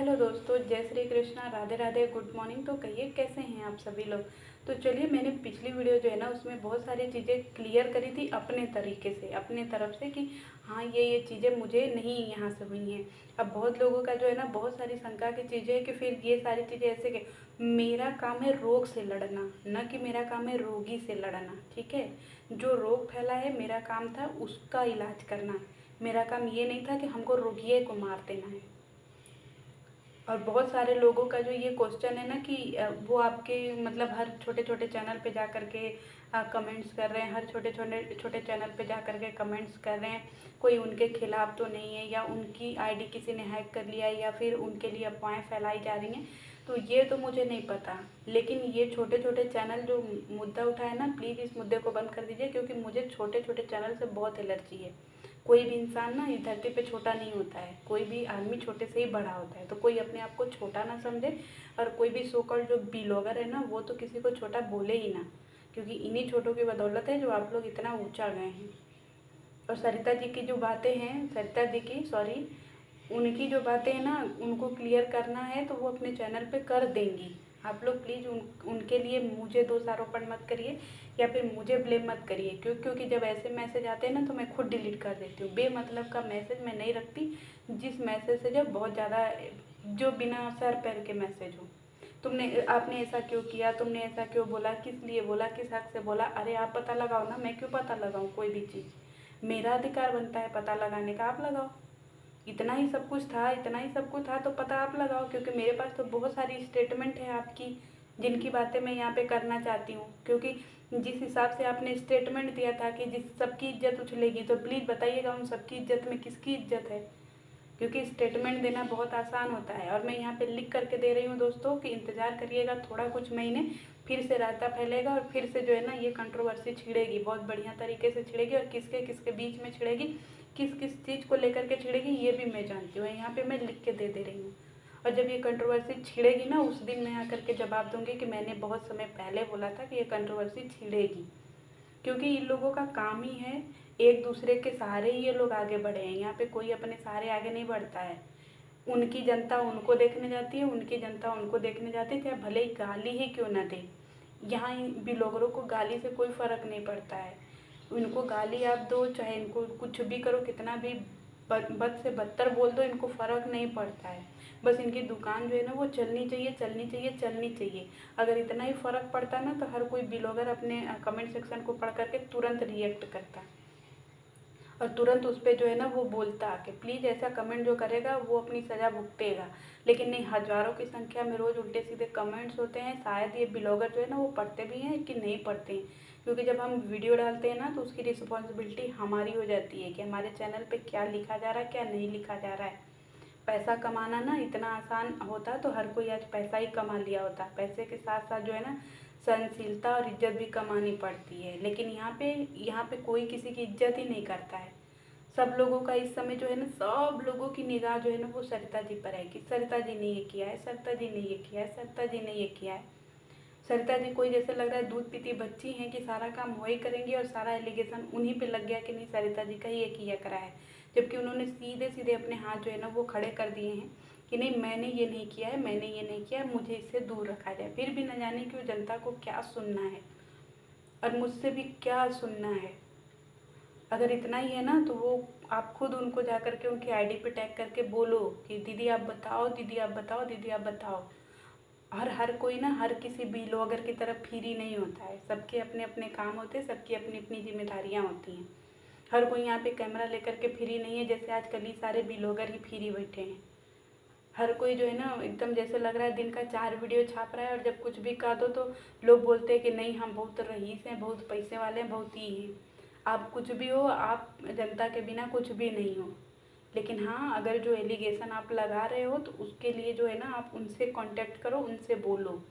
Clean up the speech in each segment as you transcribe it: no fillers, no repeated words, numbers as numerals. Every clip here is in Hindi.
हेलो दोस्तों, जय श्री कृष्णा, राधे राधे, गुड मॉर्निंग। तो कहिए कैसे हैं आप सभी लोग। तो चलिए, मैंने पिछली वीडियो जो है ना उसमें बहुत सारी चीज़ें क्लियर करी थी अपने तरीके से, अपने तरफ से कि हाँ ये चीज़ें मुझे नहीं यहाँ से हुई हैं। अब बहुत लोगों का जो है ना बहुत सारी शंका की चीज़ें है कि फिर ये सारी चीज़ें ऐसे कि मेरा काम है रोग से लड़ना, न कि मेरा काम है रोगी से लड़ना। ठीक है, जो रोग फैला है मेरा काम था उसका इलाज करना। मेरा काम ये नहीं था कि हमको रोगिए को मार देना है। और बहुत सारे लोगों का जो ये क्वेश्चन है ना कि वो आपके मतलब हर छोटे छोटे चैनल पे जा कर के कमेंट्स कर रहे हैं, हर छोटे छोटे छोटे चैनल पे जा कर के कमेंट्स कर रहे हैं। कोई उनके खिलाफ तो नहीं है, या उनकी आईडी किसी ने हैक कर लिया है, या फिर उनके लिए अफवाहें फैलाई जा रही हैं। तो ये तो मुझे नहीं पता, लेकिन ये छोटे छोटे चैनल जो मुद्दा उठाए ना, प्लीज़ इस मुद्दे को बंद कर दीजिए, क्योंकि मुझे छोटे छोटे चैनल से बहुत एलर्जी है। कोई भी इंसान ना इस धरती पे छोटा नहीं होता है, कोई भी आदमी छोटे से ही बड़ा होता है। तो कोई अपने आप को छोटा ना समझे, और कोई भी सो कॉल्ड जो बिलोगर है ना वो तो किसी को छोटा बोले ही ना, क्योंकि इन्हीं छोटों की बदौलत है जो आप लोग इतना ऊंचा गए हैं। और सरिता जी की जो बातें हैं, सरिता जी की सॉरी, उनकी जो बातें हैं ना उनको क्लियर करना है तो वो अपने चैनल पे कर देंगी। आप लोग प्लीज़ उनके लिए मुझे दोष आरोपण मत करिए, या फिर मुझे ब्लेम मत करिए। क्योंकि जब ऐसे मैसेज आते हैं ना तो मैं खुद डिलीट कर देती हूँ। बेमतलब का मैसेज मैं नहीं रखती, जिस मैसेज से जब बहुत ज़्यादा जो बिना सर पैर के मैसेज हो। आपने ऐसा क्यों किया, तुमने ऐसा क्यों बोला, किस लिए बोला, किस हक से बोला। अरे आप पता लगाओ ना, मैं क्यों पता लगाऊँ कोई भी चीज़। मेरा अधिकार बनता है पता लगाने का, आप लगाओ। इतना ही सब कुछ था, इतना ही सब कुछ था तो पता आप लगाओ, क्योंकि मेरे पास तो बहुत सारी स्टेटमेंट है आपकी, जिनकी बातें मैं यहाँ पे करना चाहती हूँ। क्योंकि जिस हिसाब से आपने स्टेटमेंट दिया था कि जिस सबकी इज्जत उछलेगी, तो प्लीज़ बताइएगा उन सबकी इज्जत में किसकी इज्जत है। क्योंकि स्टेटमेंट देना बहुत आसान होता है, और मैं यहाँ पे लिख करके दे रही हूँ दोस्तों कि इंतज़ार करिएगा थोड़ा कुछ महीने, फिर से रायता फैलेगा और फिर से जो है ना ये कंट्रोवर्सी छिड़ेगी, बहुत बढ़िया तरीके से छिड़ेगी। और किसके किसके बीच में छिड़ेगी, किस किस चीज़ को लेकर के छिड़ेगी, ये भी मैं जानती हूँ। यहाँ पे मैं लिख के दे रही हूँ। और जब ये कंट्रोवर्सी छिड़ेगी ना, उस दिन मैं आकर के जवाब दूंगी कि मैंने बहुत समय पहले बोला था कि ये कंट्रोवर्सी छिड़ेगी। क्योंकि इन लोगों का काम ही है, एक दूसरे के सहारे ही ये लोग आगे बढ़े हैं। यहाँ पे कोई अपने सहारे आगे नहीं बढ़ता है। उनकी जनता उनको देखने जाती है, उनकी जनता उनको देखने जाती है, चाहे भले ही गाली ही क्यों ना दे। यहाँ भी लोगों को गाली से कोई फ़र्क नहीं पड़ता है। इनको गाली आप दो, चाहे इनको कुछ भी करो, कितना भी बद से बदतर बोल दो, इनको फ़र्क नहीं पड़ता है। बस इनकी दुकान जो है ना वो चलनी चाहिए, चलनी चाहिए, चलनी चाहिए। अगर इतना ही फ़र्क पड़ता ना तो हर कोई ब्लॉगर अपने कमेंट सेक्शन को पढ़ करके तुरंत रिएक्ट करता, और तुरंत उस पर जो है ना वो बोलता आके प्लीज़ ऐसा कमेंट जो करेगा वो अपनी सज़ा भुगतेगा। लेकिन नहीं, हज़ारों की संख्या में रोज़ उल्टे सीधे कमेंट्स होते हैं। शायद ये ब्लॉगर जो है ना वो पढ़ते भी हैं कि नहीं पढ़ते हैं, क्योंकि जब हम वीडियो डालते हैं ना तो उसकी रिस्पॉन्सिबिलिटी हमारी हो जाती है कि हमारे चैनल पर क्या लिखा जा रहा है, क्या नहीं लिखा जा रहा है। पैसा कमाना ना इतना आसान होता तो हर कोई आज पैसा ही कमा लिया होता। पैसे के साथ साथ जो है ना सहनशीलता और इज्जत भी कमानी पड़ती है। लेकिन यहाँ पे कोई किसी की इज्जत ही नहीं करता है। सब लोगों का इस समय जो है ना, सब लोगों की निगाह जो है ना वो सरिता जी पर है कि सरिता जी ने ये किया है, सरिता जी ने ये किया है, सरिता जी ने ये किया है। सरिता जी कोई जैसे लग रहा है दूध पीती बच्ची हैं कि सारा काम वही करेंगी और सारा एलिगेशन उन्हीं पे लग गया कि नहीं सरिता जी का ही ये किया करा है। जबकि उन्होंने सीधे सीधे अपने हाथ जो है ना वो खड़े कर दिए हैं कि नहीं, मैंने ये नहीं किया है, मैंने ये नहीं किया है, मुझे इससे दूर रखा जाए। फिर भी न जाने क्यों जनता को क्या सुनना है, और मुझसे भी क्या सुनना है। अगर इतना ही है ना तो वो आप खुद उनको जा करके उनकी आईडी पे टैग करके बोलो कि दीदी आप बताओ, दीदी आप बताओ, दीदी आप बताओ। हर कोई ना हर किसी ब्लॉगर की तरफ फ्री नहीं होता है। सबके अपने अपने काम होते हैं, सबकी अपनी अपनी जिम्मेदारियाँ होती हैं। हर कोई यहाँ पे कैमरा लेकर के फ्री नहीं है, जैसे आजकल ही सारे ब्लॉगर ही फ्री बैठे हैं। हर कोई जो है ना एकदम जैसे लग रहा है दिन का 4 वीडियो छाप रहा है, और जब कुछ भी कह दो तो लोग बोलते हैं कि नहीं हम बहुत रईस हैं, बहुत पैसे वाले हैं, बहुत ही हैं। आप कुछ भी हो, आप जनता के बिना कुछ भी नहीं हो। लेकिन हाँ, अगर जो एलिगेशन आप लगा रहे हो तो उसके लिए जो है ना आप उनसे कांटेक्ट करो, उनसे बोलो।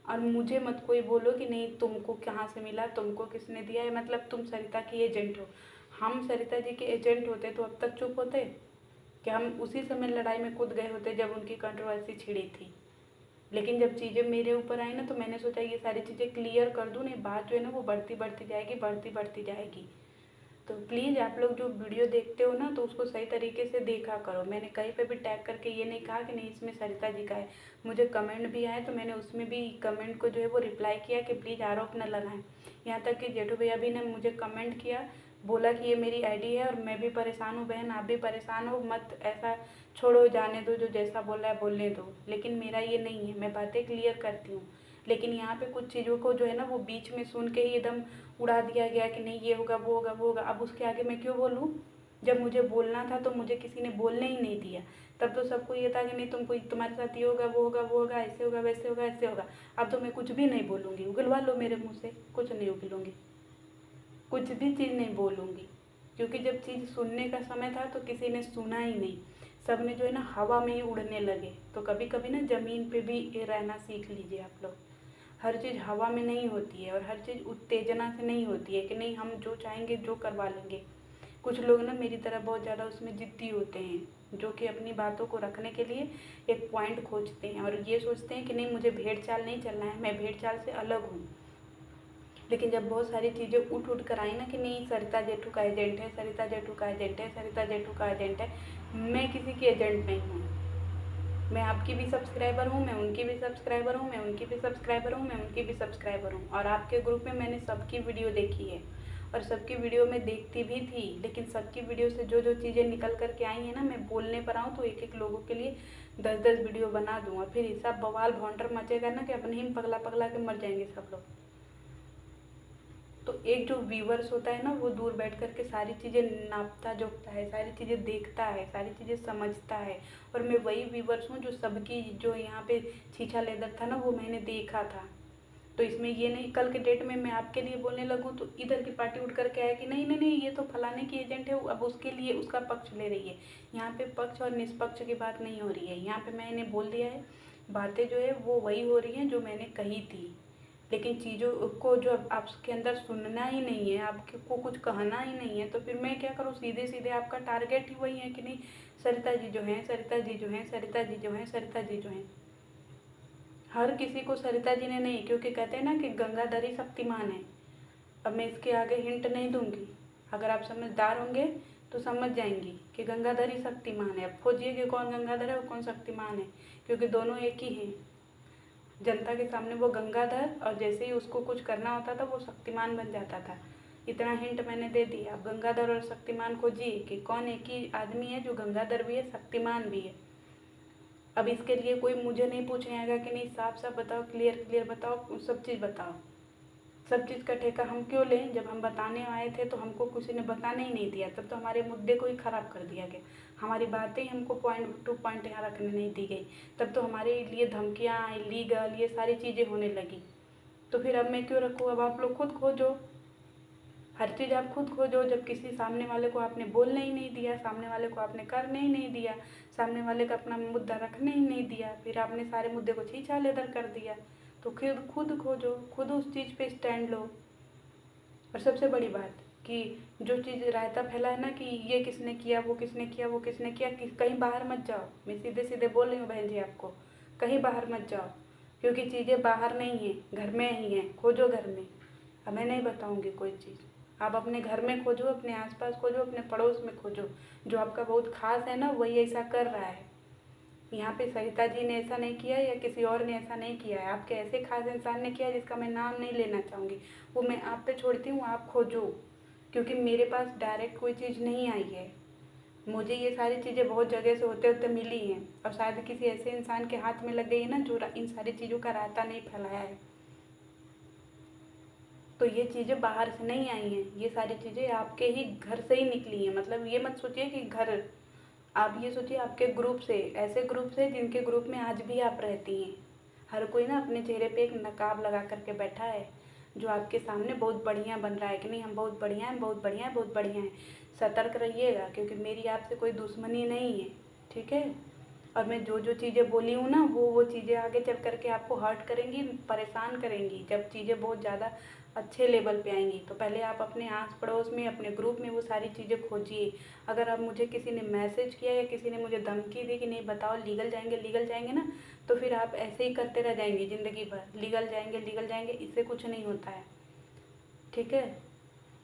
और मुझे मत कोई बोलो कि नहीं तुमको कहाँ से मिला, तुमको किसने दिया है, मतलब तुम सरिता की एजेंट हो। हम सरिता जी के एजेंट होते तो अब तक चुप होते कि हम उसी समय लड़ाई में कूद गए होते जब उनकी कंट्रोवर्सी छिड़ी थी। लेकिन जब चीज़ें मेरे ऊपर आई ना तो मैंने सोचा ये सारी चीज़ें क्लियर कर दूँ, नहीं बात जो है ना वो बढ़ती बढ़ती जाएगी, बढ़ती बढ़ती जाएगी। तो प्लीज़ आप लोग जो वीडियो देखते हो ना तो उसको सही तरीके से देखा करो। मैंने कहीं पे भी टैग करके ये नहीं कहा कि नहीं इसमें सरिता जी का है। मुझे कमेंट भी आए तो मैंने उसमें भी कमेंट को जो है वो रिप्लाई किया कि प्लीज़ आरोप न लगाएं। यहाँ तक कि जेठू भैया भी ने मुझे कमेंट किया, बोला कि ये मेरी आईडी है और मैं भी परेशान हूँ बहन, आप भी परेशान हो, मत ऐसा छोड़ो, जाने दो, जो जैसा बोल रहा है बोलने दो। लेकिन मेरा ये नहीं है, मैं बातें क्लियर करती हूँ। लेकिन यहाँ पे कुछ चीज़ों को जो है ना वो बीच में सुन के ही एकदम उड़ा दिया गया कि नहीं ये होगा वो होगा वो होगा। अब उसके आगे मैं क्यों बोलूँ? जब मुझे बोलना था तो मुझे किसी ने बोलने ही नहीं दिया। तब तो सबको ये था कि नहीं तुमको, तुम्हारे साथ ये होगा वो होगा वो होगा, ऐसे होगा वैसे होगा ऐसे होगा। अब तो मैं कुछ भी नहीं बोलूँगी, उगलवा लो मेरे मुँह से, कुछ नहीं उगलूँगी, कुछ भी चीज़ नहीं बोलूँगी। क्योंकि जब चीज़ सुनने का समय था तो किसी ने सुना ही नहीं, सब ने जो है ना हवा में ही उड़ने लगे। तो कभी कभी ना ज़मीन पे भी रहना सीख लीजिए आप लोग। हर चीज़ हवा में नहीं होती है और हर चीज़ उत्तेजना से नहीं होती है कि नहीं हम जो चाहेंगे जो करवा लेंगे। कुछ लोग ना मेरी तरह बहुत ज़्यादा उसमें ज़िद्दी होते हैं, जो कि अपनी बातों को रखने के लिए एक पॉइंट खोजते हैं और ये सोचते हैं कि नहीं मुझे भेड़ चाल नहीं चलना है, मैं भेड़ चाल से अलग हूँ। लेकिन जब बहुत सारी चीज़ें उठ कर आई ना कि नहीं सरिता जेठू का एजेंट है, सरिता जेठू का एजेंट है, सरिता जेठू का एजेंट है, मैं किसी की एजेंट नहीं हूँ। मैं आपकी भी सब्सक्राइबर हूँ, मैं उनकी भी सब्सक्राइबर हूँ, मैं उनकी भी सब्सक्राइबर हूँ, मैं उनकी भी सब्सक्राइबर हूँ। और आपके ग्रुप में मैंने सबकी वीडियो देखी है और सबकी वीडियो में देखती भी थी। लेकिन सबकी वीडियो से जो जो चीज़ें निकल कर के आई हैं ना, मैं बोलने पर आऊँ तो एक एक लोगों के लिए 10-10 वीडियो बना दूँ और फिर ऐसा बवाल भौंडर मचेगा ना कि अपने ही पगला पगला के मर जाएंगे सब लोग। तो एक जो व्यूवर्स होता है ना वो दूर बैठ कर के सारी चीज़ें नापता जोखता है, सारी चीज़ें देखता है, सारी चीज़ें समझता है। और मैं वही व्यूवर्स हूँ जो सबकी जो यहाँ पे छीछा लेदर था ना वो मैंने देखा था। तो इसमें ये नहीं कल के डेट में मैं आपके लिए बोलने लगूँ तो इधर की पार्टी उठ करके आए कि नहीं नहीं नहीं ये तो फलाने की एजेंट है, अब उसके लिए उसका पक्ष ले रही है। यहाँ पे पक्ष और निष्पक्ष की बात नहीं हो रही है, यहाँ पे मैंने बोल दिया है, बातें जो है वो वही हो रही हैं जो मैंने कही थी। लेकिन चीज़ों को जो आपके अंदर सुनना ही नहीं है, आपको कुछ कहना ही नहीं है, तो फिर मैं क्या करूँ? सीधे सीधे आपका टारगेट ही वही है कि नहीं सरिता जी जो हैं, सरिता जी जो हैं, सरिता जी जो हैं, सरिता जी जो हैं। हर किसी को सरिता जी ने नहीं, क्योंकि कहते हैं ना कि गंगाधर ही शक्तिमान है। अब मैं इसके आगे हिंट नहीं दूंगी, अगर आप समझदार होंगे तो समझ जाएंगी कि गंगाधर ही शक्तिमान है। अब खोजिए कि कौन गंगाधर है और कौन शक्तिमान है, क्योंकि दोनों एक ही हैं। जनता के सामने वो गंगाधर और जैसे ही उसको कुछ करना होता था वो शक्तिमान बन जाता था। इतना हिंट मैंने दे दिया। अब गंगाधर और शक्तिमान खोजिए कि कौन एक ही आदमी है जो गंगाधर भी है शक्तिमान भी है। अब इसके लिए कोई मुझे नहीं पूछने आएगा कि नहीं साफ साफ बताओ, क्लियर क्लियर बताओ, सब चीज़ बताओ। सब चीज़ का ठेका हम क्यों लें? जब हम बताने आए थे तो हमको किसी ने बताने ही नहीं दिया, तब तो हमारे मुद्दे को ही ख़राब कर दिया गया, हमारी बातें ही हमको पॉइंट टू पॉइंट यहाँ रखने नहीं दी गई। तब तो हमारे लिए धमकियाँ आई, लीगल ये सारी चीज़ें होने लगी। तो फिर अब मैं क्यों रखूँ? अब आप लोग खुद खोजो, हर चीज़ आप खुद खोजो। जब किसी सामने वाले को आपने बोलने ही नहीं दिया, सामने वाले को आपने करने ही नहीं दिया, सामने वाले का अपना मुद्दा रखने ही नहीं दिया, फिर आपने सारे मुद्दे को छीछा लेदर कर दिया, तो फिर खुद खोजो, खुद उस चीज़ पे स्टैंड लो। और सबसे बड़ी बात कि जो चीज़ रायता फैला है ना कि ये किसने किया वो किसने किया वो किसने किया, कि कहीं बाहर मत जाओ। मैं सीधे सीधे बोल रही हूँ बहन जी आपको, कहीं बाहर मत जाओ, क्योंकि चीज़ें बाहर नहीं हैं, घर में ही हैं। खोजो घर में। अब मैं नहीं बताऊँगी कोई चीज़, आप अपने घर में खोजो, अपने आसपास खोजो, अपने पड़ोस में खोजो। जो आपका बहुत खास है ना वही ऐसा कर रहा है। यहाँ पे सरिता जी ने ऐसा नहीं किया या किसी और ने ऐसा नहीं किया है, आपके ऐसे खास इंसान ने किया है जिसका मैं नाम नहीं लेना चाहूँगी, वो मैं आप पे छोड़ती हूँ, आप खोजो। क्योंकि मेरे पास डायरेक्ट कोई चीज़ नहीं आई है, मुझे ये सारी चीज़ें बहुत जगह से होते होते मिली हैं और शायद किसी ऐसे इंसान के हाथ में लग गई है ना जो इन सारी चीज़ों का रायता नहीं फैलाया है। तो ये चीज़ें बाहर से नहीं आई हैं, ये सारी चीज़ें आपके ही घर से ही निकली हैं। मतलब ये मत सोचिए कि घर, आप ये सोचिए आपके ग्रुप से, ऐसे ग्रुप से जिनके ग्रुप में आज भी आप रहती हैं। हर कोई ना अपने चेहरे पे एक नकाब लगा करके बैठा है, जो आपके सामने बहुत बढ़िया बन रहा है कि नहीं हम बहुत बढ़िया हैं, बहुत बढ़िया हैं, बहुत बढ़िया हैं। सतर्क रहिएगा, क्योंकि मेरी आपसे कोई दुश्मनी नहीं है, ठीक है? और मैं जो जो चीज़ें बोली हूँ ना वो चीज़ें आगे चल करके आपको हर्ट करेंगी, परेशान करेंगी। जब चीज़ें बहुत ज़्यादा अच्छे लेवल पे आएंगी तो पहले आप अपने आस पड़ोस में, अपने ग्रुप में वो सारी चीज़ें खोजिए। अगर अब मुझे किसी ने मैसेज किया या किसी ने मुझे धमकी दी कि नहीं बताओ लीगल जाएंगे ना, तो फिर आप ऐसे ही करते रह जाएंगे ज़िंदगी भर, लीगल जाएंगे, इससे कुछ नहीं होता है, ठीक है?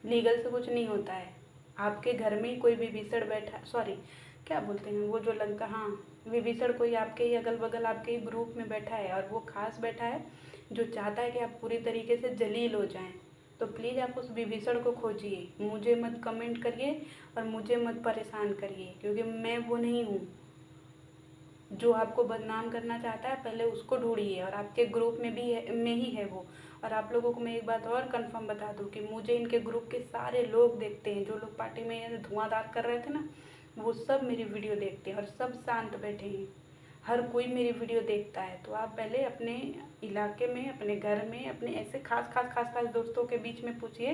लीगल से कुछ नहीं होता है। आपके घर में ही कोई विभीषण बैठा, सॉरी क्या बोलते हैं वो जो लंका, हाँ विभीषण कोई आपके ही अगल बगल आपके ही ग्रुप में बैठा है, और वो खास बैठा है जो चाहता है कि आप पूरी तरीके से जलील हो जाएं। तो प्लीज़ आप उस विभीषण को खोजिए, मुझे मत कमेंट करिए और मुझे मत परेशान करिए, क्योंकि मैं वो नहीं हूँ। जो आपको बदनाम करना चाहता है पहले उसको ढूंढिए, और आपके ग्रुप में भी है, में ही है वो। और आप लोगों को मैं एक बात और कंफर्म बता दूं कि मुझे इनके ग्रुप के सारे लोग देखते हैं, जो लोग पार्टी में ऐसे धुआंधार कर रहे थे ना, वो सब मेरी वीडियो देखते हैं और सब शांत बैठे हैं। हर कोई मेरी वीडियो देखता है। तो आप पहले अपने इलाके में, अपने घर में, अपने ऐसे खास दोस्तों के बीच में पूछिए,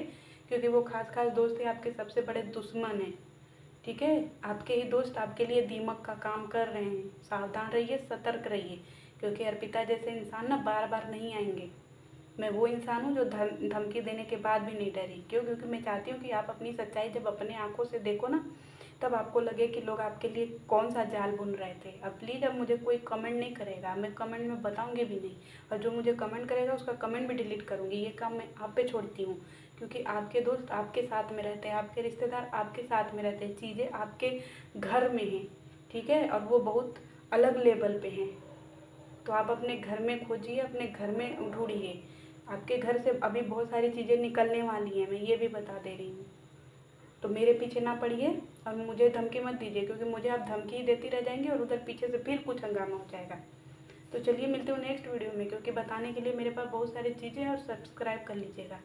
क्योंकि वो खास दोस्त ही आपके सबसे बड़े दुश्मन हैं। ठीक है, आपके ही दोस्त आपके लिए दीमक का काम कर रहे हैं। सावधान रहिए, सतर्क रहिए, क्योंकि अर्पिता जैसे इंसान ना बार बार नहीं आएंगे। मैं वो इंसान हूँ जो धमकी देने के बाद भी नहीं डरी। क्यों? क्योंकि मैं चाहती हूँ कि आप अपनी सच्चाई जब अपने आंखों से देखो ना, तब आपको लगे कि लोग आपके लिए कौन सा जाल बुन रहे थे। अब प्लीज़, अब मुझे कोई कमेंट नहीं करेगा, मैं कमेंट में बताऊंगी भी नहीं, और जो मुझे कमेंट करेगा उसका कमेंट भी डिलीट करूँगी। ये काम मैं आप पे छोड़ती हूँ, क्योंकि आपके दोस्त आपके साथ में रहते हैं, आपके रिश्तेदार आपके साथ में रहते हैं, चीज़ें आपके घर में हैं, ठीक है, और वो बहुत अलग लेवल पे हैं। तो आप अपने घर में खोजिए, अपने घर में ढूंढिए। आपके घर से अभी बहुत सारी चीज़ें निकलने वाली हैं, मैं ये भी बता दे रही हूँ। तो मेरे पीछे ना पड़िए और मुझे धमकी मत दीजिए, क्योंकि मुझे आप धमकी ही देती रह जाएंगे और उधर पीछे से फिर कुछ हंगामा हो जाएगा। तो चलिए मिलते हूँ नेक्स्ट वीडियो में, क्योंकि बताने के लिए मेरे पास बहुत सारी चीज़ें हैं, और सब्सक्राइब कर लीजिएगा।